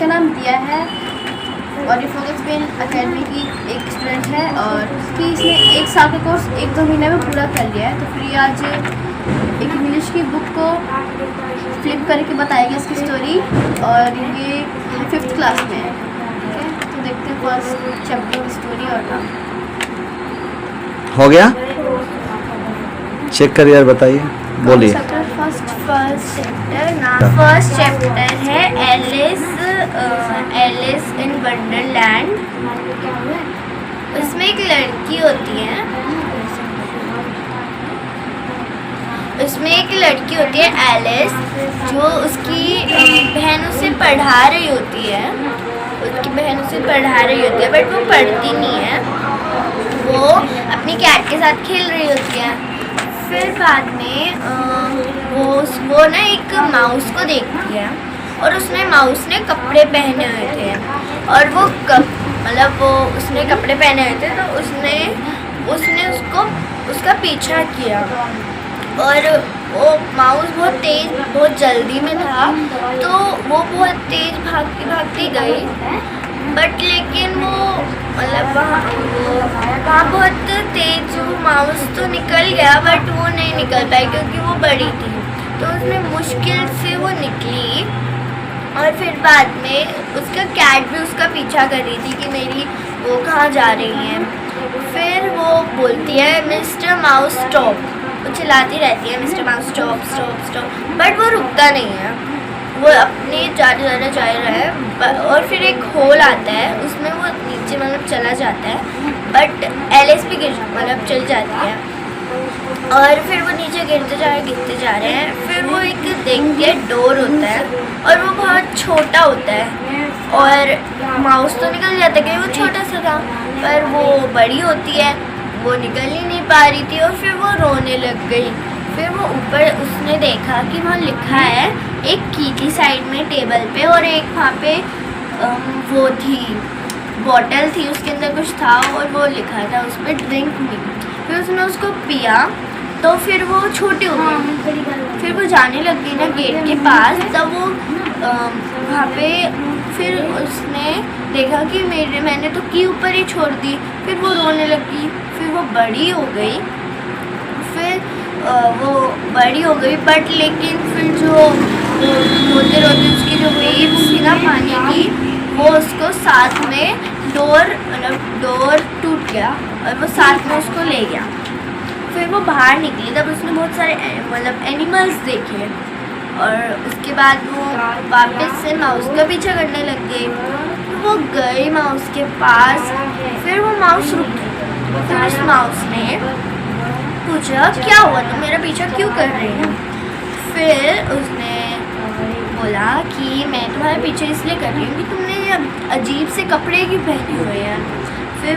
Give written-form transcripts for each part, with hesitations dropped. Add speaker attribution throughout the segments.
Speaker 1: इसका नाम दिया है और ये फोकस पेन अकेडमी की एक स्टूडेंट है और कि इसने 1 साल का कोर्स 1-2 महीने में पूरा कर लिया है। तो फिर ये आज एक इंग्लिश की बुक को फ्लिप करके बताएगी इसकी स्टोरी और ये 5th क्लास में है। ठीक है, तो देखते हैं फर्स्ट चैप्टर की स्टोरी और नाम
Speaker 2: हो गया। चेक कर यार, बताइए, बोलिए।
Speaker 1: फर्स्ट चैप्टर है एलिस इन वंडरलैंड। उसमें एक लड़की होती है, एलिस, जो उसकी बहन उसे पढ़ा रही होती है। बट वो पढ़ती नहीं है, वो अपनी कैट के साथ खेल रही होती है। फिर बाद में वो ना एक माउस को देखती है और माउस ने कपड़े पहने हुए थे और उसने कपड़े पहने हुए थे, तो उसने उसका पीछा किया और वो माउस बहुत जल्दी में था, तो वो बहुत तेज भागती गई। बट लेकिन वो वहाँ बहुत तेज वो माउस तो निकल गया, बट वो नहीं निकल पाई क्योंकि वो बड़ी थी। तो उसमें मुश्किल से वो निकली और फिर बाद में उसका कैट भी उसका पीछा कर रही थी कि मेरी वो कहाँ जा रही है। फिर वो बोलती है मिस्टर माउस स्टॉप, वो चिल्लाती रहती है mister mouse stop stop stop, but वो रुकता नहीं है, वो अपने जा रहा है। और फिर एक होल आता है, उसमें वो नीचे चला जाता है, बट एलिस भी चल जाती है और फिर वो नीचे गिरते जा रहे हैं। फिर वो एक देखती है डोर होता है और वो बहुत छोटा होता है और माउस तो निकल जाता है क्योंकि वो छोटा सा था, पर वो बड़ी होती है, वो निकल ही नहीं पा रही थी और फिर वो रोने लग गई। फिर वो ऊपर उसने देखा कि वहाँ लिखा है, एक की थी साइड में टेबल पे और एक वहाँ पे वो थी बॉटल थी, उसके अंदर कुछ था और वो लिखा था उस पर ड्रिंक मी। फिर उसने उसको पिया तो फिर वो छोटी हो गई। फिर वो जाने लग गई ना गेट के पास, तब वो वहाँ पे फिर उसने देखा कि मैंने तो की ऊपर ही छोड़ दी। फिर वो रोने लगी, फिर वो बड़ी हो गई, बट लेकिन फिर जो रोते उसकी जो वेव्स थी ना पानी की, वो उसको साथ में डोर टूट गया और वो साथ में उसको ले गया। फिर वो बाहर निकली, तब उसने बहुत सारे एनिमल्स देखे और उसके बाद वो वापस से माउस का पीछा करने लग गई। वो गई माउस के पास, फिर वो माउस रुक गई। फिर उस माउस ने पूछा क्या हुआ, तुम मेरा पीछा क्यों कर रही हो? फिर उसने बोला कि मैं तुम्हारे पीछे इसलिए कर रही हूँ कि तुमने ये अजीब से कपड़े क्यों पहने हुए हैं। फिर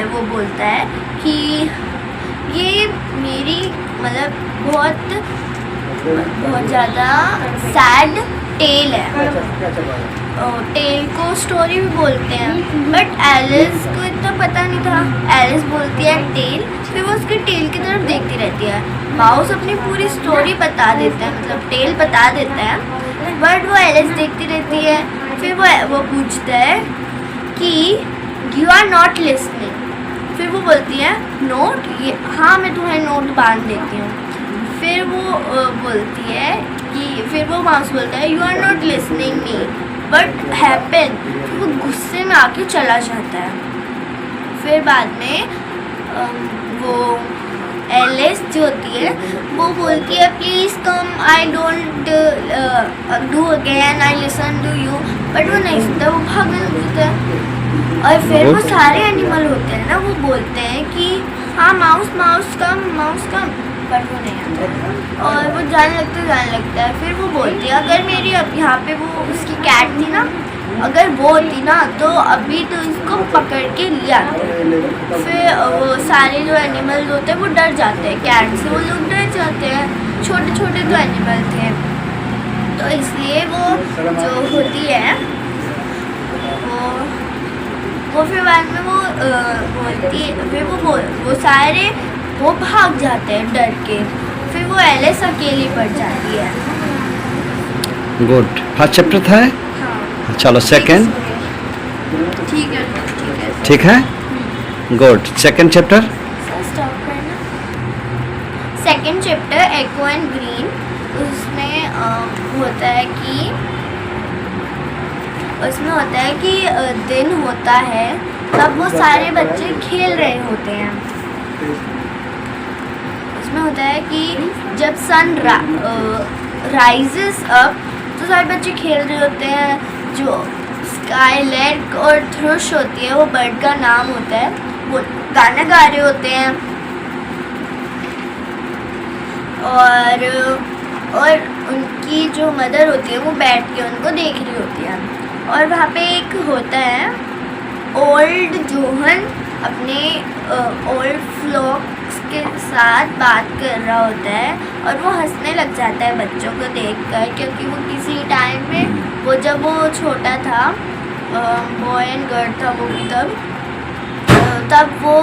Speaker 1: वो बोलता है कि ये मेरी बहुत ज़्यादा सैड टेल है। टेल को स्टोरी भी बोलते हैं, बट एलिस को इतना पता नहीं था। एलिस बोलती है टेल, फिर वो उसके टेल की तरफ देखती रहती है। माउस अपनी पूरी स्टोरी बता देता है, टेल बता देता है, बट वो एलिस देखती रहती है। फिर वो पूछता है कि यू आर नॉट लिसनिंग। फिर वो बोलती है नोट, हाँ मैं तुम्हें नोट बांध देती हूँ। फिर वो बोलती है कि फिर वो माउस बोलता है you are not listening me but happen. वो गुस्से में आके चला जाता है। फिर बाद में वो एलिस जो होती है वो बोलती है please come, I don't do again, I listen to you, but वो नहीं सुनता, वो भागने लगता है। और फिर वो सारे एनिमल होते हैं ना, वो बोलते हैं कि हाँ माउस कम, बट वो नहीं आता और वो जाने लगता है। फिर वो बोलती है अगर मेरी अब यहाँ पे वो उसकी कैट थी ना, अगर वो होती ना तो अभी तो इसको पकड़ के ले आते। फिर वो सारे जो एनिमल्स होते हैं वो डर जाते हैं कैट से, वो लोग डर जाते हैं, छोटे छोटे जो एनिमल थे। तो इसलिए वो जो होती है वो फिर बाद में वो बोलती है, फिर वो सारे वो भाग जाते हैं डर के। फिर वो एलिस अकेली पड़ जाती है।
Speaker 2: गुड। फर्स्ट चैप्टर था।
Speaker 1: हाँ।
Speaker 2: चलो सेकंड
Speaker 1: ठीक है
Speaker 2: ठीक है गुड सेकंड चैप्टर
Speaker 1: स्टॉप करना। Second chapter echo and green, उसमें होता है कि दिन होता है तब वो सारे बच्चे खेल रहे होते हैं। उसमें होता है कि जब सन राइजेस अप तो सारे बच्चे खेल रहे होते हैं। जो स्काईलैर्क और थ्रुश होती है वो बर्ड का नाम होता है, वो गाना गा रहे होते हैं और उनकी जो मदर होती है वो बैठ के उनको देख रही होती है। और वहाँ पे एक होता है ओल्ड जोहन अपने ओल्ड फ्लॉक्स के साथ बात कर रहा होता है और वो हंसने लग जाता है बच्चों को देखकर, क्योंकि वो किसी टाइम में वो जब वो छोटा था बॉय एंड गर्ल था वो भी तब वो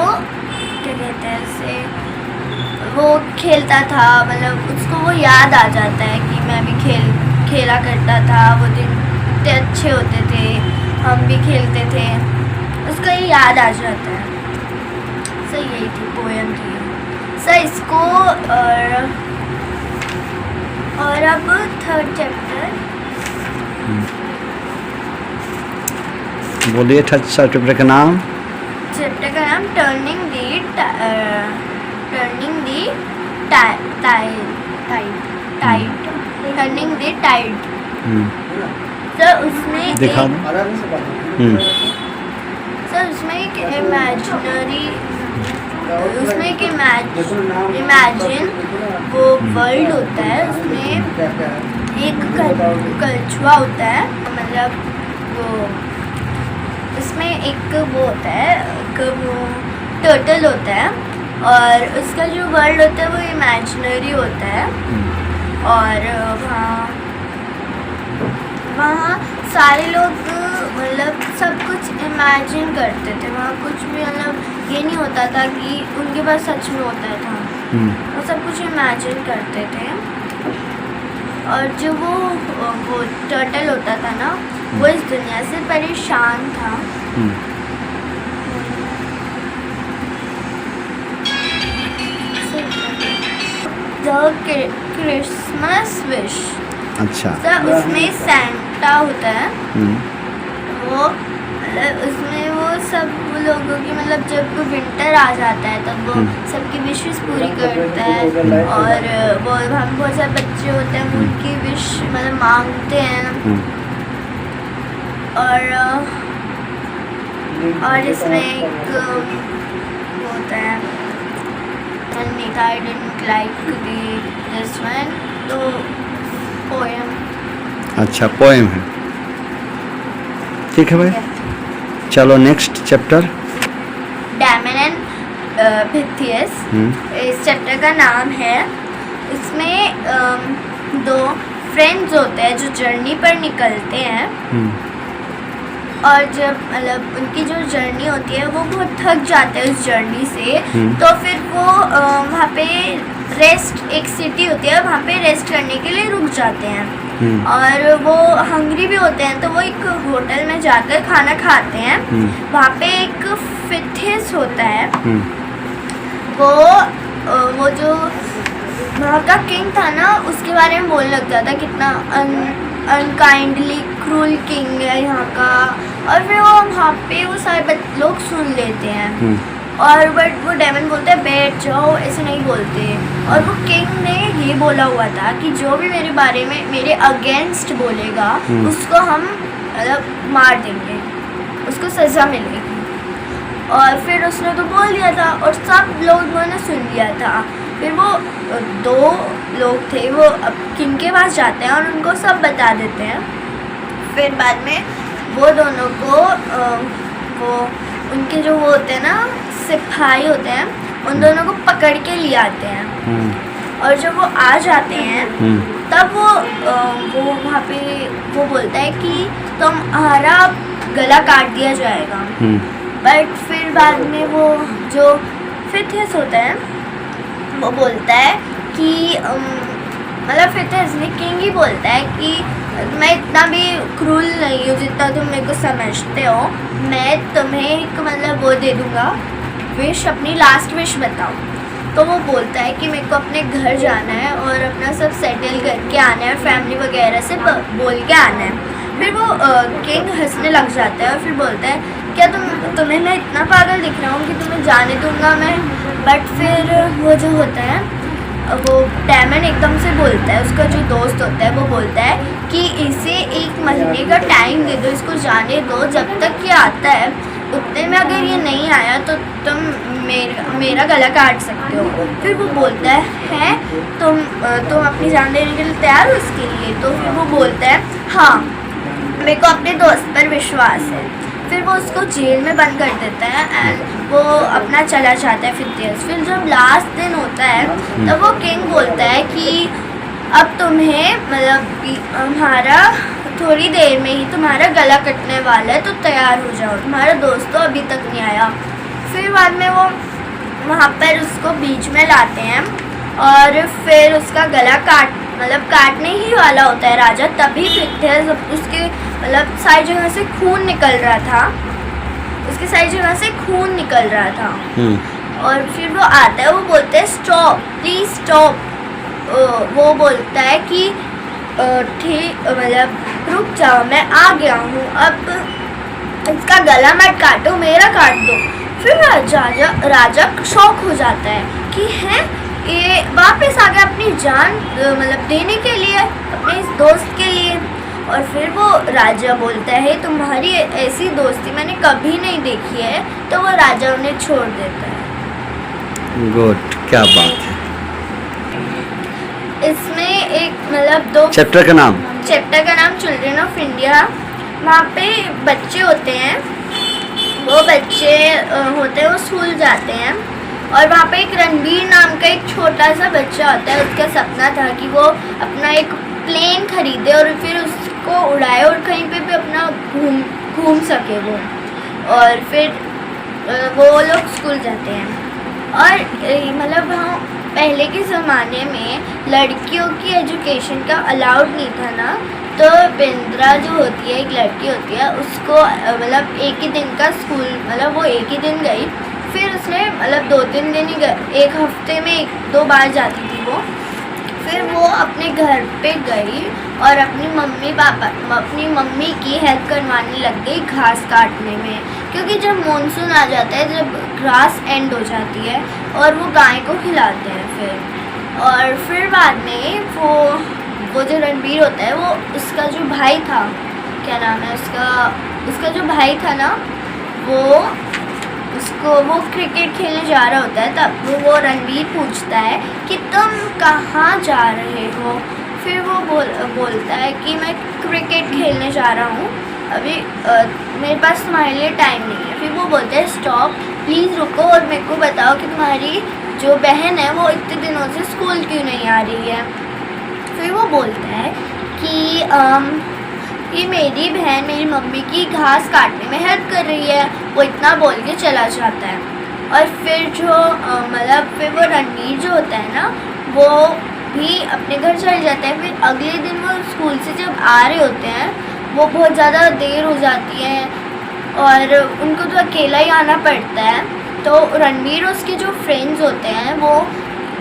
Speaker 1: क्या कहते हैं उसे, वो खेलता था, मतलब उसको वो याद आ जाता है कि मैं भी खेला करता था, वो दिन इतने अच्छे होते थे, हम भी खेलते थे, उसको ये याद आ जाता है। सर यही थी पोएम थी सर इसको। और अब थर्ड चैप्टर
Speaker 2: बोलिए चैप्टर का नाम।
Speaker 1: चैप्टर का नाम टर्निंग दी टाइड। सर उसमें
Speaker 2: दिखा
Speaker 1: सर उसमें एक इमेजिन वो वर्ल्ड होता है, उसमें एक कछुआ होता है, मतलब वो उसमें एक वो होता है, एक वो टर्टल होता है और उसका जो वर्ल्ड होता है वो इमेजिनरी होता है। और वहाँ सारे लोग मतलब सब कुछ इमेजिन करते थे, वहाँ कुछ भी मतलब ये नहीं होता था कि उनके पास सच में होता था, वो सब कुछ इमेजिन करते थे। और जो वो टर्टल होता था ना वो इस दुनिया से परेशान था। क्रिसमस विश,
Speaker 2: अच्छा
Speaker 1: सर उसमें सैंटा होता है, वो मतलब उसमें वो सब लोगों की मतलब जब विंटर आ जाता है तब वो सबकी विशेस पूरी करता है। और वो हम बहुत सारे बच्चे होते हैं उनकी विश मतलब मांगते हैं। और इसमें एक होता है I didn't like this one, तो पोएम।
Speaker 2: अच्छा पोएम है, ठीक है भाई। चलो नेक्स्ट चैप्टर
Speaker 1: डैमन एंड पिथियस, इस चैप्टर का नाम है। इसमें दो फ्रेंड्स होते हैं जो जर्नी पर निकलते हैं और जब मतलब उनकी जो जर्नी होती है वो बहुत थक जाते हैं उस जर्नी से, तो फिर वो वहाँ पे रेस्ट, एक सिटी होती है वहाँ पे रेस्ट करने के लिए रुक जाते हैं। और वो हंग्री भी होते हैं तो वो एक होटल में जाकर खाना खाते हैं। वहाँ पे एक फिथियस होता है, वो जो वहाँ का किंग था ना उसके बारे में बोलने लगता था कितना अनकाइंडली क्रूल किंग है यहाँ का। और फिर वो वहाँ पे वो सारे लोग सुन लेते हैं और बट वो डेमन बोलते हैं बैठ जाओ, ऐसे नहीं बोलते। और वो किंग ने ये बोला हुआ था कि जो भी मेरे बारे में मेरे अगेंस्ट बोलेगा उसको हम मतलब मार देंगे, उसको सज़ा मिलेगी। और फिर उसने तो बोल दिया था और सब लोगों ने सुन लिया था। फिर वो दो लोग थे वो अब किंग के पास जाते हैं और उनको सब बता देते हैं। फिर बाद में वो दोनों को वो उनके जो वो होते हैं ना सिपाही होते हैं, उन दोनों को पकड़ के ले आते हैं। और जब वो आ जाते हैं तब वो वहाँ पे वो बोलता है कि तुम्हारा गला काट दिया जाएगा। बट फिर बाद में वो जो फिथियस होता है वो बोलता है कि मतलब फिथियस ने किंग ही बोलता है कि मैं इतना भी क्रूल नहीं हूँ जितना तुम मेरे को समझते हो। मैं तुम्हें एक मतलब वो दे दूँगा विश, अपनी लास्ट विश बताओ। तो वो बोलता है कि मेरे को अपने घर जाना है और अपना सब सेटल करके आना है, फैमिली वगैरह से बोल के आना है। फिर वो किंग हंसने लग जाता है और फिर बोलता है क्या तुम्हें मैं इतना पागल दिख रहा हूँ कि तुम्हें जाने दूंगा मैं। बट फिर वो जो होता है वो डैमन एकदम से बोलता है, उसका जो दोस्त होता है वो बोलता है कि इसे 1 महीने का टाइम दे दो, इसको जाने दो, जब तक ये आता है उतने में अगर ये नहीं आया तो तुम मेरा गला काट सकते हो। फिर वो बोलता है तुम अपनी जान देने के लिए तैयार हो इसके लिए। तो फिर वो बोलता है हाँ, मेरे को अपने दोस्त पर विश्वास है। फिर वो उसको जेल में बंद कर देता है एंड वो अपना चला जाता है फिर जब लास्ट दिन होता है तब वो किंग बोलता है कि अब तुम्हें मतलब हमारा थोड़ी देर में ही तुम्हारा गला कटने वाला है, तो तैयार हो जाओ, तुम्हारा दोस्त तो अभी तक नहीं आया। फिर बाद में वो वहाँ पर उसको बीच में लाते हैं और फिर उसका गला काटने ही वाला होता है राजा, तभी उसके मतलब सारी जगह से खून निकल रहा था, उसकी सारी जगह से खून निकल रहा था। और फिर वो आता है, वो बोलते हैं स्टॉप, प्लीज स्टॉप। वो बोलता है कि ठीक मतलब रुक जाओ, मैं आ गया हूँ, अब इसका गला मत काटो, मेरा काट दो। फिर राजा शॉक हो जाता है कि है ये वापस आ गया अपनी जान मतलब देने के लिए अपने इस दोस्त के लिए। और फिर वो राजा बोलता है तुम्हारी ऐसी दोस्ती मैंने कभी नहीं देखी है। तो वो राजा उन्हें छोड़ देता है।
Speaker 2: गुड, क्या बात है।
Speaker 1: इसमें एक मतलब 2
Speaker 2: चैप्टर का नाम चिल्ड्रन ऑफ इंडिया। वहाँ पे बच्चे होते हैं, वो बच्चे होते हैं, वो स्कूल जाते हैं और वहाँ पे एक रणबीर नाम का एक छोटा सा बच्चा होता है। उसका सपना था कि वो अपना एक प्लेन खरीदे और फिर उसको उड़ाए और कहीं पे भी अपना घूम सके वो। और फिर वो लोग स्कूल जाते हैं और मतलब वहाँ पहले के ज़माने में लड़कियों की एजुकेशन का अलाउड नहीं था ना, तो बिंद्रा जो होती है एक लड़की होती है, उसको मतलब एक ही दिन का स्कूल मतलब वो एक ही दिन गई, फिर उसने मतलब 2-3 दिन ही एक हफ्ते में 1-2 बार जाती थी वो। फिर वो अपने घर पे गई और अपनी मम्मी की हेल्प करवाने लग गई घास काटने में, क्योंकि जब मानसून आ जाता है, जब ग्रास एंड हो जाती है और वो गाय को खिलाते हैं फिर। और फिर बाद में वो जो रणबीर होता है, वो उसका जो भाई था, क्या नाम है उसका जो भाई था ना, वो क्रिकेट खेलने जा रहा होता है। तब वो रणबीर पूछता है कि तुम कहाँ जा रहे हो। फिर वो बोलता है कि मैं क्रिकेट खेलने जा रहा हूँ, अभी मेरे पास तुम्हारे लिए टाइम नहीं है। फिर वो बोलते हैं स्टॉप, प्लीज़ रुको और मेरे को बताओ कि तुम्हारी जो बहन है वो इतने दिनों से स्कूल क्यों नहीं आ रही है। फिर वो बोलता है कि ये मेरी बहन मेरी मम्मी की घास काटने में हेल्प कर रही है। वो इतना बोल के चला जाता है। और फिर जो फिर वो रणबीर जो होता है ना, वो भी अपने घर चले जाता है। फिर अगले दिन वो स्कूल से जब आ रहे होते हैं, वो बहुत ज़्यादा देर हो जाती है और उनको तो अकेला ही आना पड़ता है। तो रणबीर और उसके जो फ्रेंड्स होते हैं वो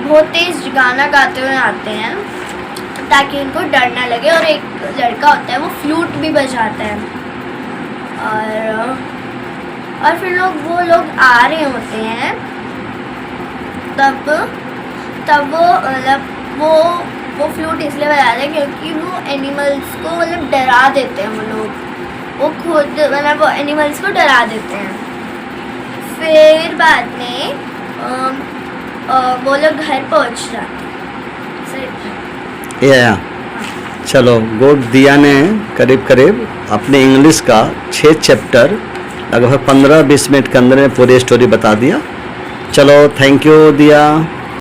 Speaker 2: बहुत तेज़ गाना गाते हुए आते हैं ताकि उनको डर ना लगे। और एक लड़का होता है, वो फ्लूट भी बजाता है। और फिर वो लोग आ रहे होते हैं, तब वो फ्लूट इसलिए बजाते हैं क्योंकि वो एनिमल्स को डरा देते हैं। वो खुद वो एनिमल्स को डरा देते हैं। फिर बाद में वो लोग घर पहुंच जाते हैं। या चलो गुड। दिया ने करीब अपने इंग्लिश का 6 चैप्टर लगभग 15-20 मिनट के अंदर में पूरी स्टोरी बता दिया। चलो थैंक यू दिया।